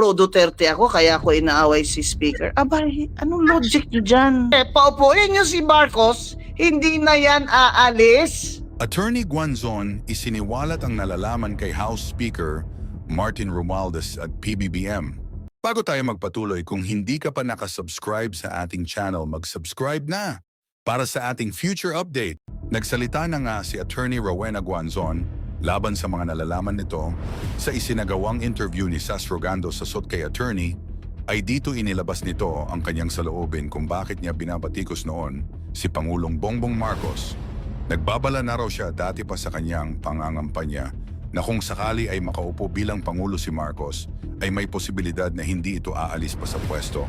pro Duterte ako, kaya ako inaaway si Speaker. Abay, anong logic nyo dyan? Paupuin nyo si Marcos, hindi na yan aalis. Attorney Guanzon isiniwalat ang nalalaman kay House Speaker Martin Romualdez at PBBM. Bago tayo magpatuloy, kung hindi ka pa nakasubscribe sa ating channel, mag-subscribe na para sa ating future update. Nagsalita na nga si Attorney Rowena Guanzon laban sa mga nalalaman nito sa isinagawang interview ni Sas Rogando sa SOT kay Attorney, ay dito inilabas nito ang kanyang saloobin kung bakit niya binabatikos noon si Pangulong Bongbong Marcos. Nagbabala na raw siya dati pa sa kanyang pangangampanya na kung sakali ay makaupo bilang Pangulo si Marcos, ay may posibilidad na hindi ito aalis pa sa pwesto.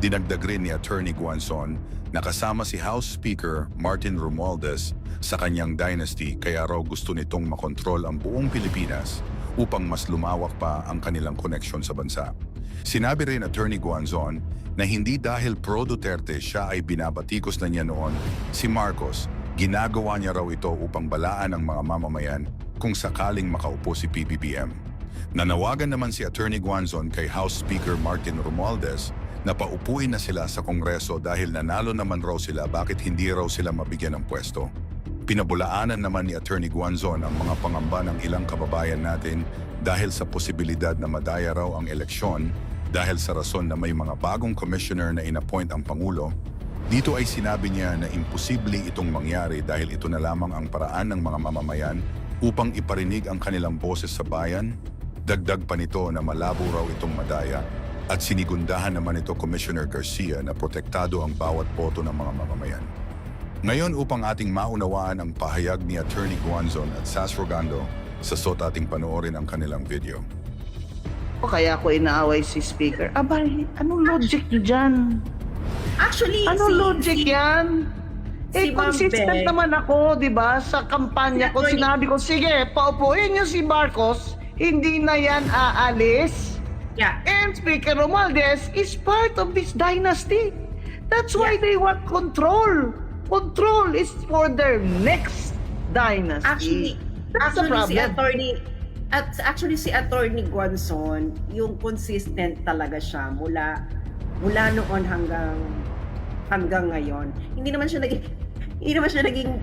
Dinagdag rin ni Attorney Guanzon na kasama si House Speaker Martin Romualdez sa kanyang dynasty, kaya raw gusto nitong makontrol ang buong Pilipinas upang mas lumawak pa ang kanilang koneksyon sa bansa. Sinabi rin Attorney Guanzon na hindi dahil pro-Duterte siya ay binabatikos na niya noon si Marcos, ginagawa niya raw ito upang balaan ang mga mamamayan kung sakaling makaupo si PBBM. Nanawagan naman si Attorney Guanzon kay House Speaker Martin Romualdez na paupuin na sila sa Kongreso dahil nanalo naman raw sila, bakit hindi raw sila mabigyan ng pwesto. Pinabulaanan naman ni Attorney Guanzon ang mga pangamba ng ilang kababayan natin dahil sa posibilidad na madaya raw ang eleksyon dahil sa rason na may mga bagong commissioner na inappoint ang Pangulo. Dito ay sinabi niya na imposible itong mangyari dahil ito na lamang ang paraan ng mga mamamayan upang iparinig ang kanilang boses sa bayan. Dagdag pa nito na malabo raw itong madaya at sinigundahan naman ito Commissioner Garcia na protektado ang bawat boto ng mga mamamayan. Ngayon, upang ating maunawaan ang pahayag ni Attorney Guanzon at Sas Rogando, sa SOT ating panoorin ang kanilang video. Kaya ako inaaway si Speaker. Abay, anong logic nyo dyan? Actually, Anong logic yan? si Ma'am Consistent Beth. naman ako, di ba? Sa kampanya ko, Attorney- sinabi ko, sige, paupuin nyo si Marcos, hindi na yan aalis. Yeah. And Speaker Romualdez is part of this dynasty. That's why they want control. Control is for their next dynasty. That's the Actually, problem. si Attorney Guanzon, yung consistent talaga siya mula noon hanggang ngayon. Hindi naman siya naging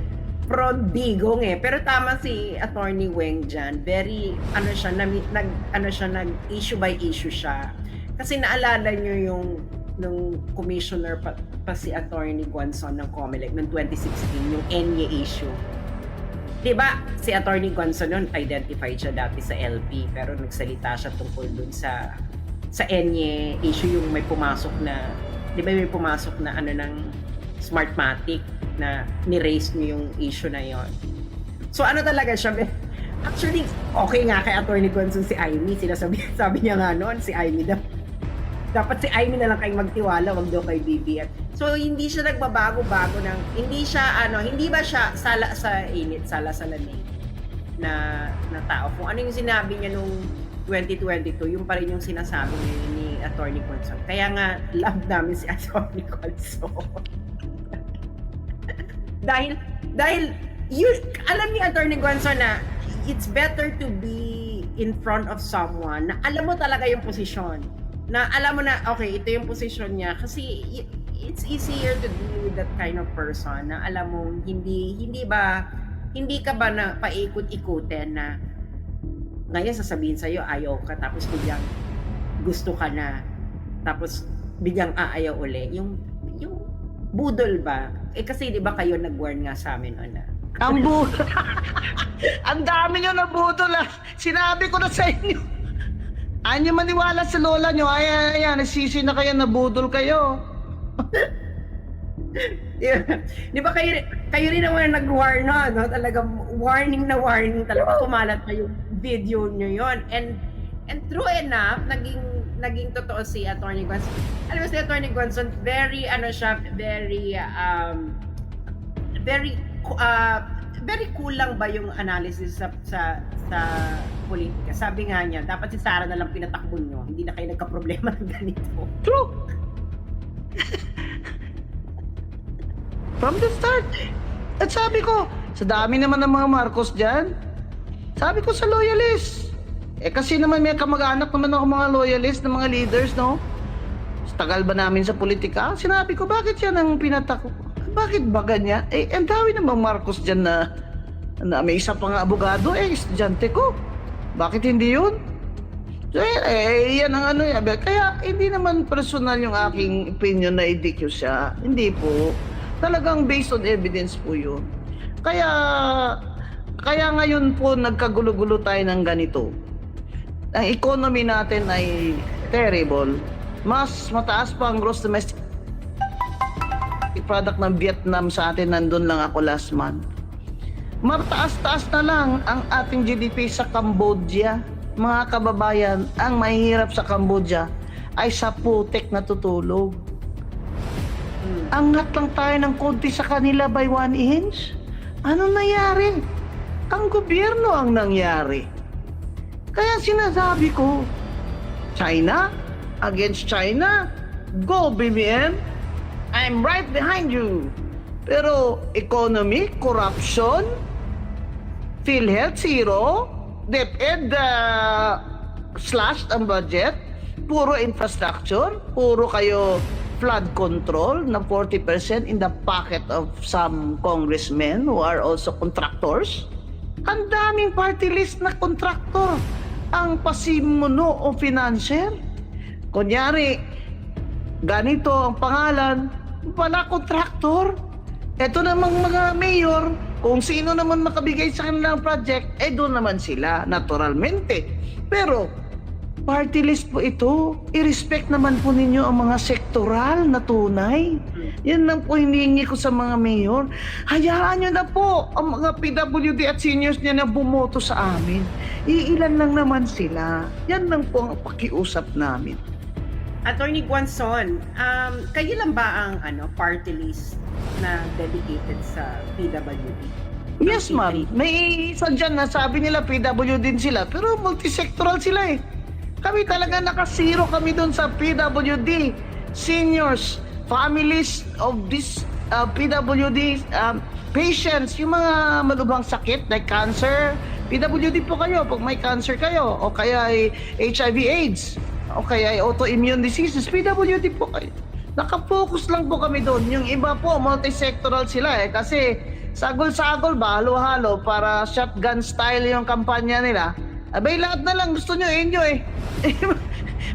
pro-digong eh. Pero tama si Attorney Weng dyan. Very, nag-issue by issue siya. Kasi naalala nyo yung nung commissioner pa si Attorney Guanzon ng COMELEC noong 2016, yung ENYE issue. Diba, si Attorney Guanzon noon, identified siya dati sa LP, pero nagsalita siya tungkol dun sa ENYE issue, yung may pumasok na, di ba may pumasok na ano ng Smartmatic na ni-raise niyo yung issue na yon. So ano talaga siya, actually, okay nga kay Attorney Guanzon si Amy, sabi niya nga noon, si Amy dapat si Amy na lang kayong magtiwala, wag daw kay BBM. So hindi siya nagbabago-bago hindi ba siya sala sa init, sala sa lamig na tao. Kung ano yung sinabi niya nung 2022, yung pa rin yung sinasabi ni Attorney Guanzon. Kaya nga, love namin si Attorney Guanzon. dahil alam ni Attorney Guanzon na it's better to be in front of someone na alam mo talaga yung posisyon. Na alam mo na, okay, ito yung posisyon niya. Kasi it's easier to deal with that kind of person na alam mo, hindi ka ba na paikot-ikutin na ngayon sasabihin sa'yo, ayaw ka, tapos biglang gusto ka na, tapos biglang aayaw uli. Yung budol ba? Kasi di ba kayo nag-warn nga sa amin na Ang budol. Ang dami nyo na budol. Sinabi ko na sa inyo. Ayaw maniwala sa lola nyo. Ayan, nagsisi na kayo, nabudol kayo. Di ba kayo rin naman nag-warn no? Talagang warning talaga. Kumalat na yung video nyo yon. And true enough, naging totoo si Attorney Guanzon. Alam mo si Attorney Guanzon, very very kulang ba yung analysis sa politika. Sabi nga niya, dapat si Sara na lang pinatakbo nyo, hindi na kayo nagka-problema ng ganito. True. From the start. At sabi ko, sa dami naman ng mga Marcos dyan, sabi ko sa loyalist, Kasi naman may kamag-anak naman ako mga loyalist ng mga leaders, no? Tagal ba namin sa politika? Sinabi ko, bakit yan ang pinatak? Bakit ba ganyan? Ang dami namang Marcos dyan na may isa pang abogado, estudyante ko. Bakit hindi yun? So, yan ang ano yan. Kaya hindi naman personal yung aking opinion na i-DQ siya. Hindi po. Talagang based on evidence po yun. Kaya ngayon po nagkagulo-gulo tayo ng ganito. Ang economy natin ay terrible. Mas mataas pa ang gross domestic product ng Vietnam sa atin. Nandun lang ako last month. Mataas-taas na lang ang ating GDP sa Cambodia. Mga kababayan, ang mahihirap sa Cambodia ay sa putek na tutulog. Angat lang tayo ng konti sa kanila by 1 inch. Ano nangyari? Ang gobyerno ang nangyari. Kaya sinasabi ko, China against China, go BBM, I'm right behind you. Pero economy, corruption, PhilHealth zero, DepEd slashed ang budget, puro infrastructure, puro kayo flood control na 40% in the pocket of some congressmen who are also contractors. Ang daming party list na contractor ang pasimuno o financier. Kunyari, ganito ang pangalan, wala contractor. Ito namang mga mayor, kung sino naman makabigay sa kanilang project, doon naman sila, naturalmente. Pero, party list po ito. I-respect naman po ninyo ang mga sektoral na tunay. Yan lang po hinihingi ko sa mga mayor. Hayaan nyo na po ang mga PWD at seniors niya na bumoto sa amin. Iilan lang naman sila. Yan lang po ang pakiusap namin. Attorney Guanzon, kayo lang ba ang party list na dedicated sa PWD? Yes, ma'am. May isa dyan na sabi nila PWD din sila, pero multisectoral sila eh. Kami talaga nakasiro kami doon sa PWD, seniors, families of this PWD patients, yung mga malubhang sakit like cancer. PWD po kayo pag may cancer kayo, o kaya ay HIV/AIDS, o kaya ay autoimmune diseases, PWD po kayo. Nakafocus lang po kami doon. Yung iba po, multisectoral sila kasi sagol-sagol ba, halo-halo para shotgun style yung kampanya nila. Abay, lahat na lang gusto nyo enjoy.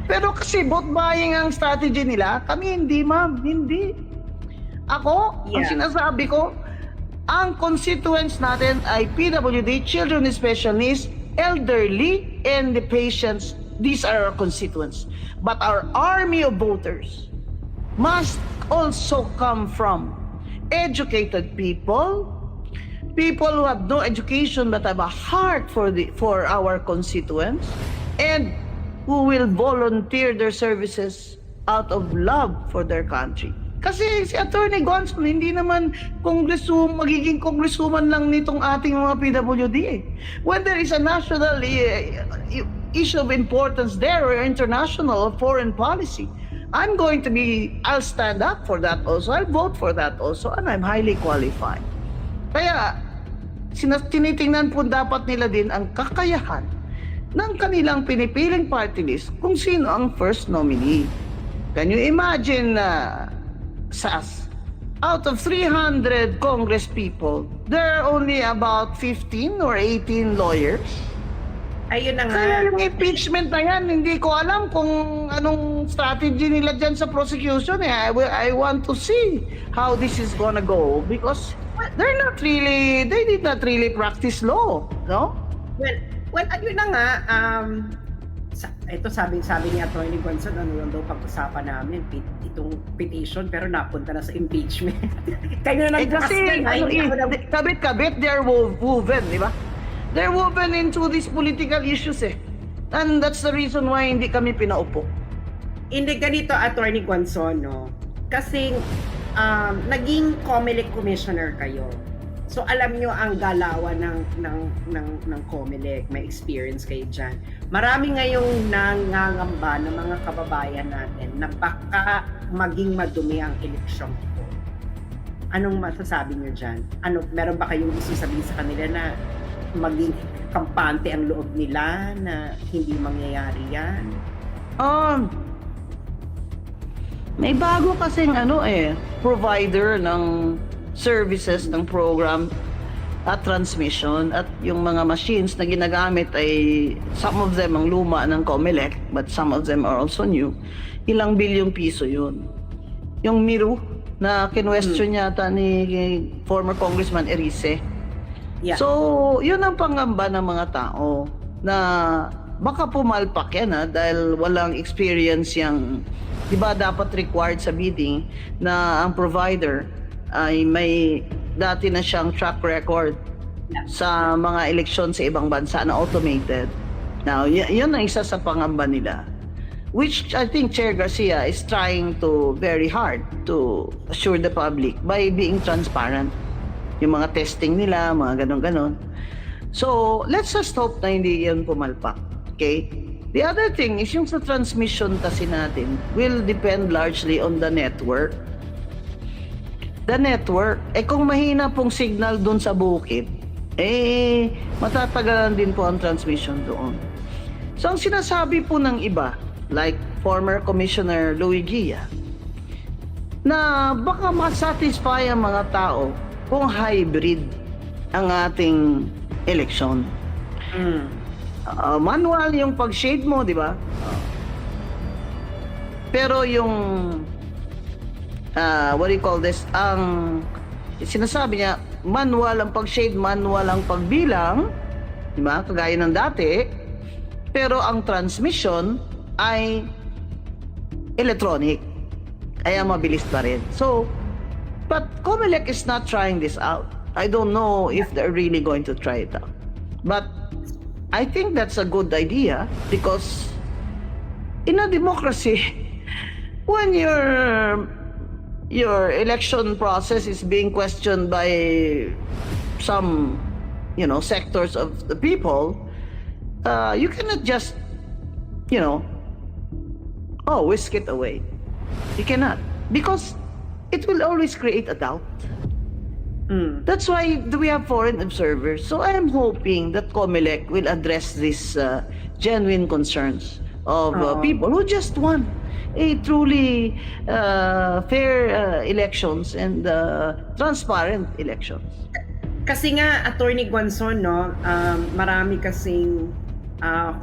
Pero kasi vote buying ang strategy nila, kami hindi, ma'am, hindi. Ako, ang sinasabi ko, ang constituents natin ay PWD, children with special needs, elderly, and the patients. These are our constituents. But our army of voters must also come from educated people, people who have no education but have a heart for our constituents, and who will volunteer their services out of love for their country. Kasi si Attorney Guanzon, hindi naman magiging congresswoman lang nitong ating mga PWD eh. When there is a national issue of importance there or international or foreign policy, I'll stand up for that also. I'll vote for that also, and I'm highly qualified. Kaya, tinitingnan po dapat nila din ang kakayahan ng kanilang pinipiling party list kung sino ang first nominee. Can you imagine SAS? Out of 300 Congress people, there are only about 15 or 18 lawyers. Ayun na nga. Kaya yung impeachment na yan, hindi ko alam kung anong strategy nila dyan sa prosecution. I want to see how this is gonna go because they did not really practice law, no? Well, ayun na nga. Ito sabi ni Attorney Guanzon, ano lang daw pag-usapan namin, itong petition, pero napunta na sa impeachment. Kayo na kasi, kabit-kabit, they're woven, di ba? They're woven into these political issues eh. And that's the reason why hindi kami pinaupo. Hindi ganito, Attorney Guanzon, no? Kasi naging COMELEC commissioner kayo. So alam nyo ang galawan ng COMELEC, may experience kayo dyan. Marami ngayong nangangamba ng mga kababayan natin na baka maging madumi ang eleksyon ito. Anong masasabi nyo dyan? Meron ba kayong gusto sabihin sa kanila na maging kampante ang loob nila na hindi mangyayari yan? May bago kasing provider ng services ng program at transmission, at yung mga machines na ginagamit ay some of them ang luma ng COMELEC but some of them are also new. Ilang bilyong piso yun. Yung Miru na kinwestiyon yata ni former Congressman Erice. Yeah. So, yun ang pangamba ng mga tao na baka pumalpak yan dahil walang experience yung, di ba dapat required sa bidding na ang provider ay may dati na siyang track record sa mga eleksyon sa ibang bansa na automated. Now, yun ang isa sa pangamba nila. Which I think Chair Garcia is trying to very hard to assure the public by being transparent. Yung mga testing nila, mga ganon-ganon. So, let's just hope na hindi yan pumalpak. Okay? The other thing is yung sa transmission kasi natin will depend largely on the network. The network, kung mahina pong signal doon sa bukid, matatagalan din po ang transmission doon. So, ang sinasabi po ng iba, like former Commissioner Louie Gia, na baka masatisfy ang mga tao kung hybrid ang ating eleksyon. Manual yung pag-shade mo, di ba? Pero yung what do you call this? Ang sinasabi niya, manual ang pag-shade, manual ang pagbilang, di ba? Kagaya ng dati. Pero ang transmission ay electronic. Kaya mabilis pa rin. So, but COMELEC is not trying this out. I don't know if they're really going to try it out. But I think that's a good idea because in a democracy, when your election process is being questioned by some, sectors of the people, you cannot just, whisk it away. You cannot, because it will always create a doubt. That's why we have foreign observers. So I am hoping that COMELEC will address these genuine concerns of people who just want a truly fair elections and transparent elections. Kasi nga, Attorney Guanzon, marami kasing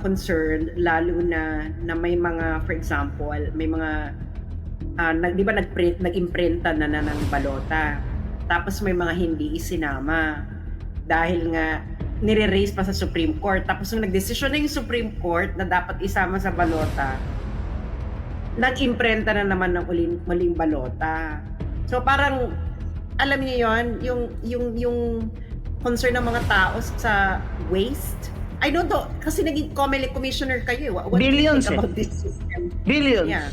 concern, lalo na may mga, for example, may mga, di ba nag-imprenta na ng balota. Tapos may mga hindi isinama. Dahil nga, nire-raise pa sa Supreme Court. Tapos nung nagdesisyon na yung Supreme Court na dapat isama sa balota, nag-imprenta na naman ng muling balota. So parang, alam niyo yon, yung concern ng mga tao sa waste. I don't know, kasi naging COMELEC commissioner kayo. What Billions, do you think about this system? Billions. Yeah.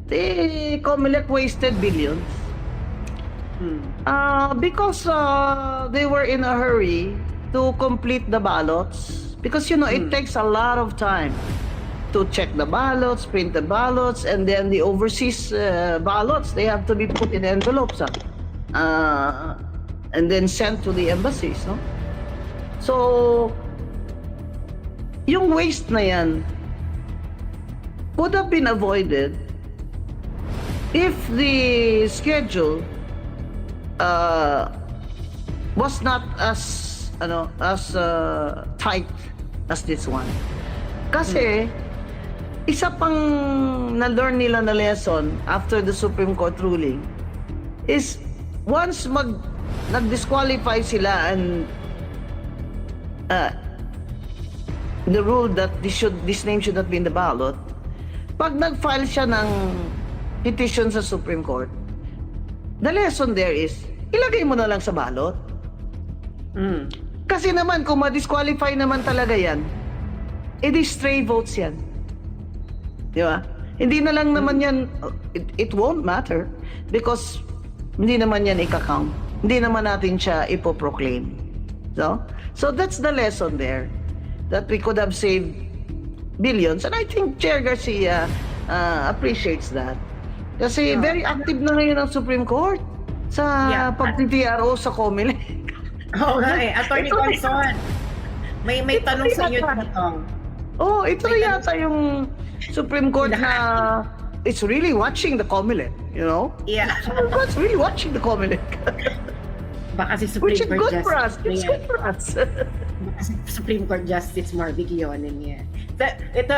The COMELEC wasted billions. Because they were in a hurry to complete the ballots. Because, it takes a lot of time to check the ballots, print the ballots, and then the overseas ballots, they have to be put in envelopes and then sent to the embassies, no? So, yung waste na yan could have been avoided if the schedule was not as tight as this one. Kasi isa pang na-learn nila na lesson after the Supreme Court ruling is once nag-disqualify sila and the rule that this name should not be in the ballot, pag nag-file siya ng petition sa Supreme Court, the lesson there is, ilagay mo na lang sa ballot. Kasi naman, kung ma-disqualify naman talaga yan, edi stray votes yan. Di ba? Hindi na lang naman yan, it won't matter because hindi naman yan ika-count. Hindi naman natin siya ipoproclaim. So that's the lesson there, that we could have saved billions. And I think Chair Garcia appreciates that. Kasi very active na ngayon ang Supreme Court sa pagti-TRO sa COMELEC. Oo nga Attorney Guanzon. May tanong sa iyo dito. Oh, ito May yata yung Supreme Court na it's really watching the COMELEC, you know? Yeah. Supreme Court's really watching the COMELEC. Baka si Supreme Which is Court good for us. Justice. It's good for us. Baka si Supreme Court Justice Marvick Yonen yan. Ito,